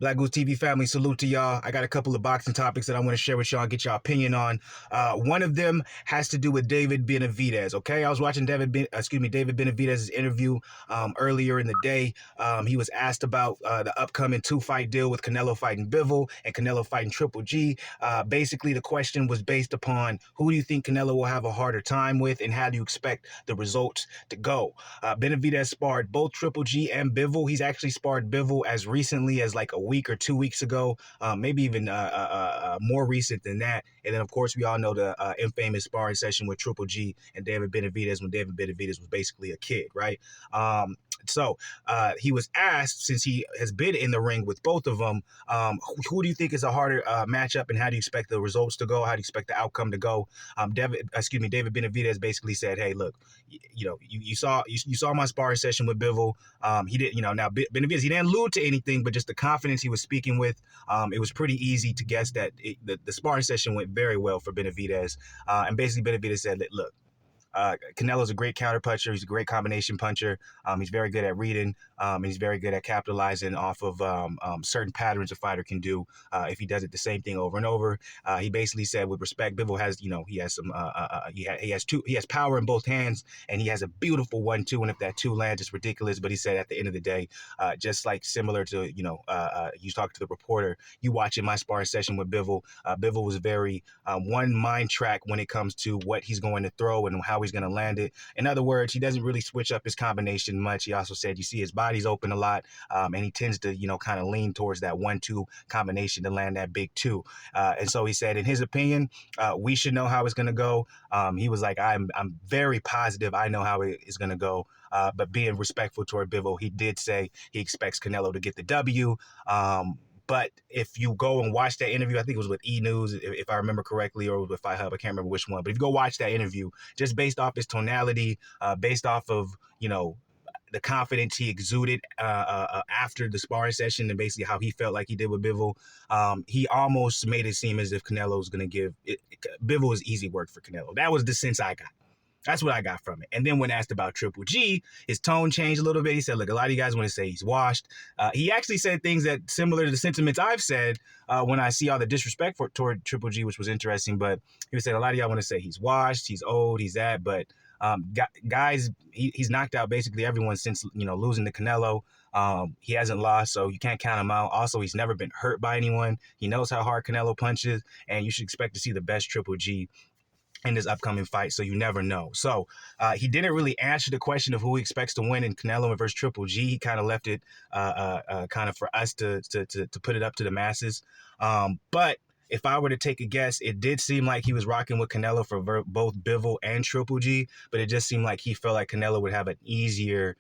Black Goose TV family, salute to y'all. I got a couple of boxing topics that I want to share with y'all and get your opinion on. One of them has to do with David Benavidez. Okay, I was watching David Benavidez's interview earlier in the day. He was asked about the upcoming 2-fight deal with Canelo fighting Bivol and Canelo fighting Triple G. Basically, the question was based upon who do you think Canelo will have a harder time with, and how do you expect the results to go? Benavidez sparred both Triple G and Bivol. He's actually sparred Bivol as recently as like a week or 2 weeks ago, maybe even more recent than that. And then, of course, we all know the infamous sparring session with Triple G and David Benavidez when David Benavidez was basically a kid, right? So he was asked, since he has been in the ring with both of them, who do you think is a harder matchup, and how do you expect the results to go? How do you expect the outcome to go? David Benavidez basically said, "Hey, look, you saw my sparring session with Bivol. He didn't, now Benavidez, he didn't allude to anything, but just the confidence he was speaking with, it was pretty easy to guess that the sparring session went very well for Benavidez. And basically Benavidez said, look, Canelo's a great counter puncher. He's a great combination puncher. He's very good at reading. He's very good at capitalizing off of certain patterns a fighter can do if he does it the same thing over and over. He basically said, with respect, Bivol has, he has some, he has power in both hands, and he has a beautiful 1-2. And if that 2 lands, it's ridiculous. But he said at the end of the day, just like similar to, you talk to the reporter, you watching my sparring session with Bivol. Bivol was very one mind track when it comes to what he's going to throw and how he's going to land it. In other words, he doesn't really switch up his combination much. He also said you see his body's open a lot, and he tends to, kind of lean towards that 1-2 combination to land that big 2. And so he said, in his opinion, we should know how it's going to go. He was like, I'm very positive I know how it is going to go. But being respectful toward Bivol, he did say he expects Canelo to get the W. But if you go and watch that interview, I think it was with E! News, if I remember correctly, or with Fight Hub, I can't remember which one. But if you go watch that interview, just based off his tonality, based off of, the confidence he exuded after the sparring session, and basically how he felt like he did with Bivol, he almost made it seem as if Canelo was going to give Bivol is easy work for Canelo. That was the sense I got. That's what I got from it. And then when asked about Triple G, his tone changed a little bit. He said, look, a lot of you guys want to say he's washed. He actually said things that similar to the sentiments I've said when I see all the disrespect toward Triple G, which was interesting. But he said, a lot of y'all want to say he's washed, he's old, he's that. But guys, he's knocked out basically everyone since, losing to Canelo. He hasn't lost, so you can't count him out. Also, he's never been hurt by anyone. He knows how hard Canelo punches, and you should expect to see the best Triple G in this upcoming fight, so you never know. So he didn't really answer the question of who he expects to win in Canelo versus Triple G. He kind of left it kind of for us to put it up to the masses. But if I were to take a guess, it did seem like he was rocking with Canelo for both Bivol and Triple G, but it just seemed like he felt like Canelo would have an easier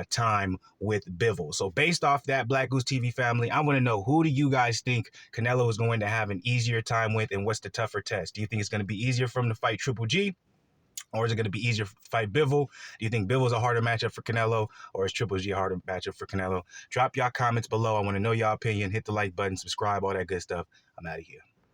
time with Bivol. So based off that, Black Goose TV family, I want to know, who do you guys think Canelo is going to have an easier time with, and what's the tougher test? Do you think it's going to be easier for him to fight Triple G, or is it going to be easier to fight Bivol? Do you think Bivol's a harder matchup for Canelo, or is Triple G a harder matchup for Canelo? Drop y'all comments below. I want to know y'all opinion. Hit the like button, subscribe, all that good stuff. I'm out of here.